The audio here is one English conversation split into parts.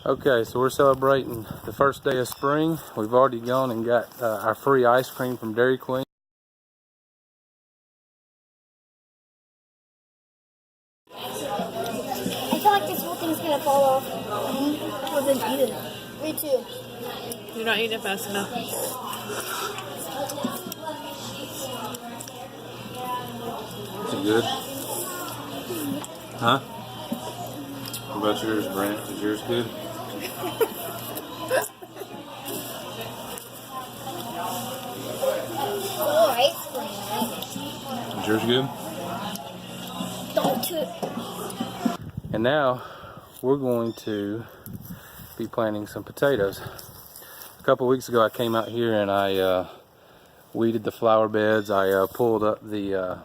Okay, so we're celebrating the first day of spring. We've already gone and got our free ice cream from Dairy Queen. I feel like this whole thing's gonna fall off. Well, then eat it. Me too. You're not eating it fast enough. Is it good? Huh? What about yours, Brent? Is yours good? Oh, ice cream. Is yours good? Don't it. And now we're going to be planting some potatoes. A couple weeks ago I came out here and I weeded the flower beds. I pulled up the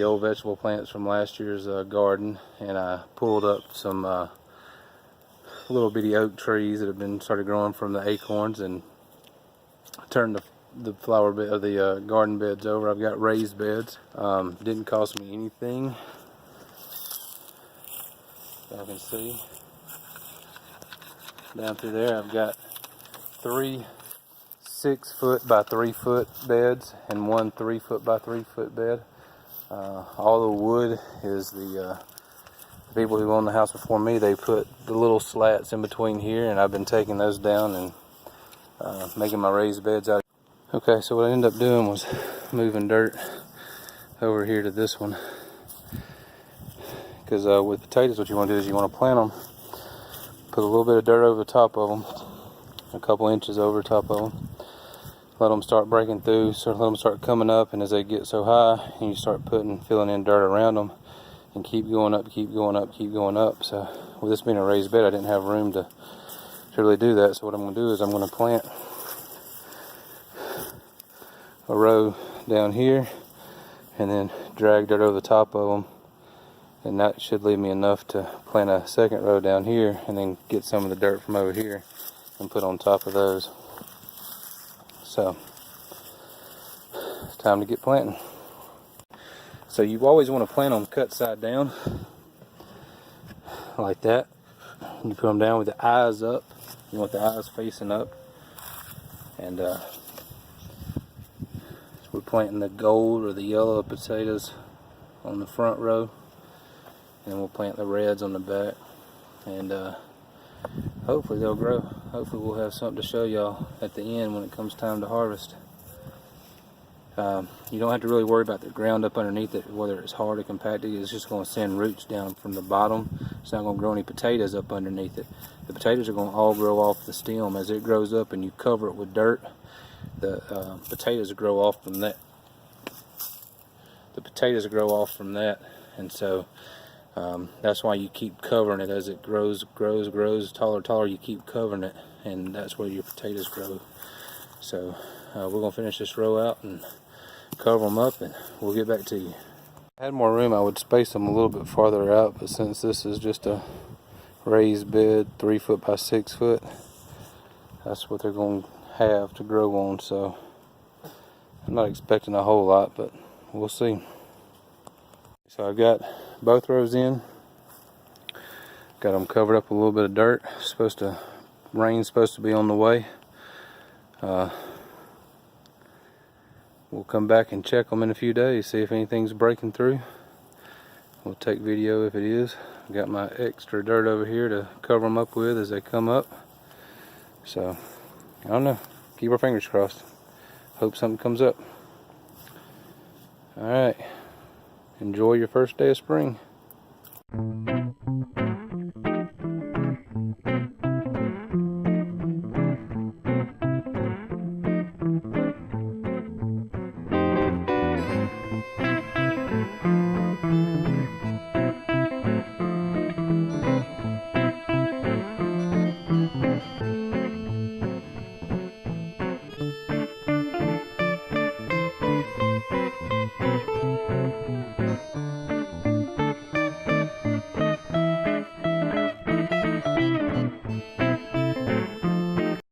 old vegetable plants from last year's garden, and I pulled up some little bitty oak trees that have been started growing from the acorns, and turned the flower bed, the garden beds over. I've got raised beds. Didn't cost me anything. Y'all can see down through there. I've got 3 6-foot by 3-foot beds and 1 3-foot by 3-foot bed. All the wood is the people who owned the house before me. They put the little slats in between here, and I've been taking those down and making my raised beds out. Okay, so what I ended up doing was moving dirt over here to this one, because with potatoes, what you want to do is you want to plant them, put a little bit of dirt over the top of them, a couple inches over top of them, let them start breaking through, so let them start coming up, and as they get so high, you start filling in dirt around them, and keep going up, keep going up, keep going up. So with this being a raised bed, I didn't have room to really do that. So what I'm going to do is I'm going to plant a row down here and then drag dirt over the top of them, and that should leave me enough to plant a second row down here and then get some of the dirt from over here and put on top of those. So it's time to get planting. So you always want to plant them cut side down like that. You put them down with the eyes up. You want the eyes facing up. And we're planting the gold or the yellow potatoes on the front row, and we'll plant the reds on the back, and hopefully they'll grow. Hopefully we'll have something to show y'all at the end when it comes time to harvest. You don't have to really worry about the ground up underneath it, whether it's hard or compacted. It's just going to send roots down from the bottom. It's not going to grow any potatoes up underneath it. The potatoes are going to all grow off the stem. As it grows up and you cover it with dirt, the potatoes grow off from that. The potatoes grow off from that, and so that's why you keep covering it. As it grows taller, you keep covering it, and that's where your potatoes grow. So we're going to finish this row out and cover them up, and we'll get back to you. If I had more room, I would space them a little bit farther out, but since this is just a raised bed, 3-foot by 6-foot, that's what they're going to have to grow on. So I'm not expecting a whole lot, but we'll see. So I've got both rows in, got them covered up with a little bit of dirt. Rain's supposed to be on the way. We'll come back and check them in a few days, see if anything's breaking through. We'll take video if it is. I've got my extra dirt over here to cover them up with as they come up. So I don't know, keep our fingers crossed. Hope something comes up. Alright, enjoy your first day of spring.